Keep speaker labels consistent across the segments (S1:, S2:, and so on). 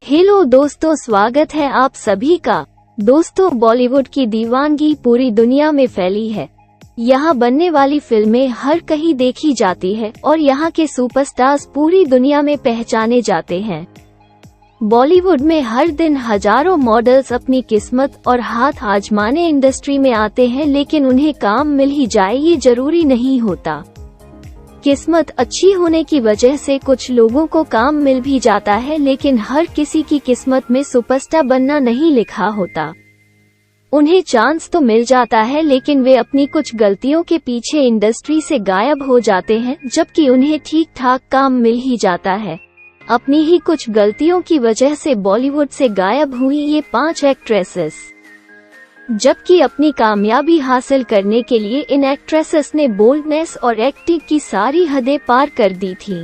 S1: Hello दोस्तों, स्वागत है आप सभी का। दोस्तों, बॉलीवुड की दीवानगी पूरी दुनिया में फैली है। यहाँ बनने वाली फिल्में हर कहीं देखी जाती है और यहाँ के सुपरस्टार्स पूरी दुनिया में पहचाने जाते हैं। बॉलीवुड में हर दिन हजारों मॉडल्स अपनी किस्मत और हाथ आजमाने इंडस्ट्री में आते हैं, लेकिन उन्हें काम मिल ही जाए ये जरूरी नहीं होता। किस्मत अच्छी होने की वजह से कुछ लोगों को काम मिल भी जाता है, लेकिन हर किसी की किस्मत में सुपरस्टार बनना नहीं लिखा होता। उन्हें चांस तो मिल जाता है, लेकिन वे अपनी कुछ गलतियों के पीछे इंडस्ट्री से गायब हो जाते हैं, जबकि उन्हें ठीक ठाक काम मिल ही जाता है। अपनी ही कुछ गलतियों की वजह से बॉलीवुड से गायब हुई ये 5 एक्ट्रेसेस, जबकि अपनी कामयाबी हासिल करने के लिए इन एक्ट्रेसेस ने बोल्डनेस और एक्टिंग की सारी हदें पार कर दी थी।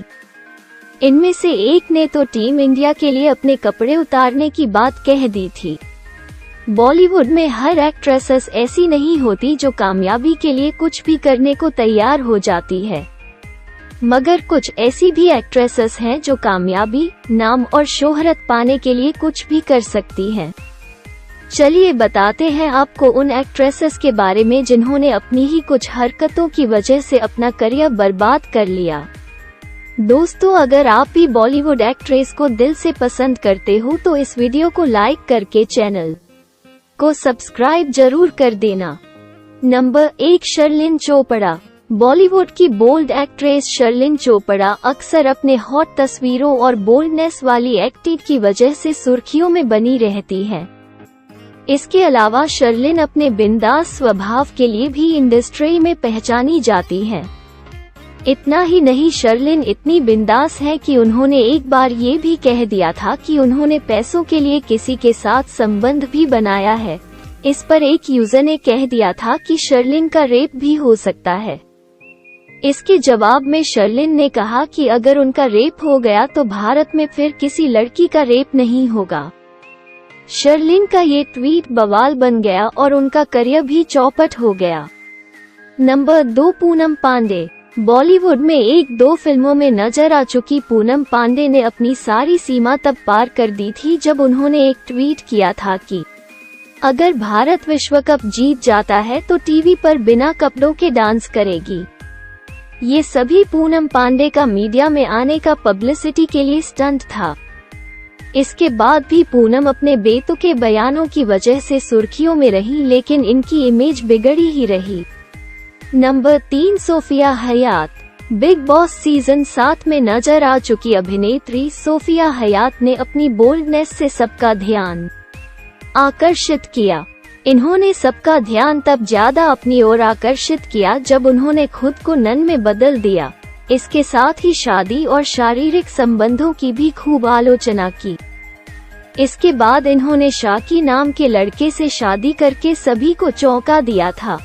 S1: इनमें से एक ने तो टीम इंडिया के लिए अपने कपड़े उतारने की बात कह दी थी। बॉलीवुड में हर एक्ट्रेसेस ऐसी नहीं होती जो कामयाबी के लिए कुछ भी करने को तैयार हो जाती है, मगर कुछ ऐसी भी एक्ट्रेसेस हैं जो कामयाबी, नाम और शोहरत पाने के लिए कुछ भी कर सकती हैं। चलिए बताते हैं आपको उन एक्ट्रेसेस के बारे में जिन्होंने अपनी ही कुछ हरकतों की वजह से अपना करियर बर्बाद कर लिया। दोस्तों, अगर आप भी बॉलीवुड एक्ट्रेस को दिल से पसंद करते हो तो इस वीडियो को लाइक करके चैनल को सब्सक्राइब जरूर कर देना। नंबर 1, शर्लिन चोपड़ा। बॉलीवुड की बोल्ड एक्ट्रेस शर्लिन चोपड़ा अक्सर अपने हॉट तस्वीरों और बोल्डनेस वाली एक्टिंग की वजह से सुर्खियों में बनी रहती है। इसके अलावा शर्लिन अपने बिंदास स्वभाव के लिए भी इंडस्ट्री में पहचानी जाती है। इतना ही नहीं, शर्लिन इतनी बिंदास है कि उन्होंने एक बार ये भी कह दिया था कि उन्होंने पैसों के लिए किसी के साथ संबंध भी बनाया है। इस पर एक यूजर ने कह दिया था कि शर्लिन का रेप भी हो सकता है। इसके जवाब में शर्लिन ने कहा कि अगर उनका रेप हो गया तो भारत में फिर किसी लड़की का रेप नहीं होगा। शर्लिन का ये ट्वीट बवाल बन गया और उनका करियर भी चौपट हो गया। नंबर 2, पूनम पांडे। बॉलीवुड में 1-2 फिल्मों में नजर आ चुकी पूनम पांडे ने अपनी सारी सीमा तब पार कर दी थी जब उन्होंने एक ट्वीट किया था कि अगर भारत विश्व कप जीत जाता है तो टीवी पर बिना कपड़ों के डांस करेगी। ये सभी पूनम पांडे का मीडिया में आने का पब्लिसिटी के लिए स्टंट था। इसके बाद भी पूनम अपने बेतुके बयानों की वजह से सुर्खियों में रही, लेकिन इनकी इमेज बिगड़ी ही रही। नंबर 3, सोफिया हयात। बिग बॉस सीजन 7 में नजर आ चुकी अभिनेत्री सोफिया हयात ने अपनी बोल्डनेस से सबका ध्यान आकर्षित किया। इन्होंने सबका ध्यान तब ज्यादा अपनी ओर आकर्षित किया जब उन्होंने खुद को नन में बदल दिया। इसके साथ ही शादी और शारीरिक संबंधों की भी खूब आलोचना की। इसके बाद इन्होंने शाकी नाम के लड़के से शादी करके सभी को चौंका दिया था।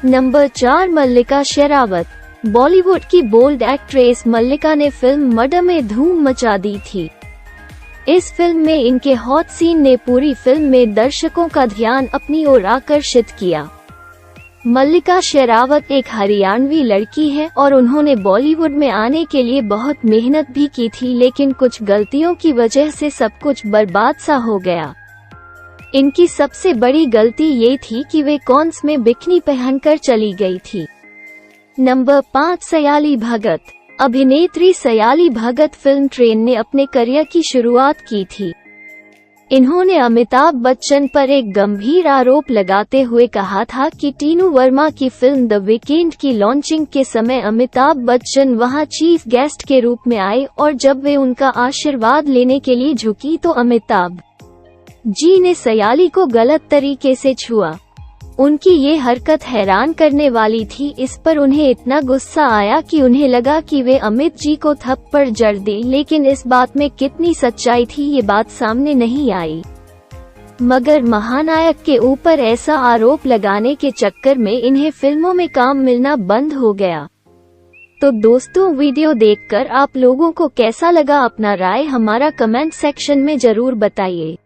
S1: नंबर 4, मल्लिका शेरावत। बॉलीवुड की बोल्ड एक्ट्रेस मल्लिका ने फिल्म मर्डर में धूम मचा दी थी। इस फिल्म में इनके हॉट सीन ने पूरी फिल्म में दर्शकों का ध्यान अपनी ओर आकर्षित किया। मल्लिका शेरावत एक हरियाणवी लड़की है और उन्होंने बॉलीवुड में आने के लिए बहुत मेहनत भी की थी, लेकिन कुछ गलतियों की वजह से सब कुछ बर्बाद सा हो गया। इनकी सबसे बड़ी गलती ये थी कि वे कॉन्स में बिकनी पहनकर चली गई थी। नंबर 5, सयाली भगत। अभिनेत्री सयाली भगत फिल्म ट्रेन ने अपने करियर की शुरुआत की थी। इन्होंने अमिताभ बच्चन पर एक गंभीर आरोप लगाते हुए कहा था कि टीनू वर्मा की फिल्म द वीकेंड की लॉन्चिंग के समय अमिताभ बच्चन वहां चीफ गेस्ट के रूप में आए और जब वे उनका आशीर्वाद लेने के लिए झुकी तो अमिताभ जी ने सयाली को गलत तरीके से छुआ। उनकी ये हरकत हैरान करने वाली थी। इस पर उन्हें इतना गुस्सा आया कि उन्हें लगा कि वे अमित जी को थप्पड़ जड़ दें, लेकिन इस बात में कितनी सच्चाई थी ये बात सामने नहीं आई। मगर महानायक के ऊपर ऐसा आरोप लगाने के चक्कर में इन्हें फिल्मों में काम मिलना बंद हो गया। तो दोस्तों, वीडियो देखकर आप लोगों को कैसा लगा, अपना राय हमारा कमेंट सेक्शन में जरूर बताइए।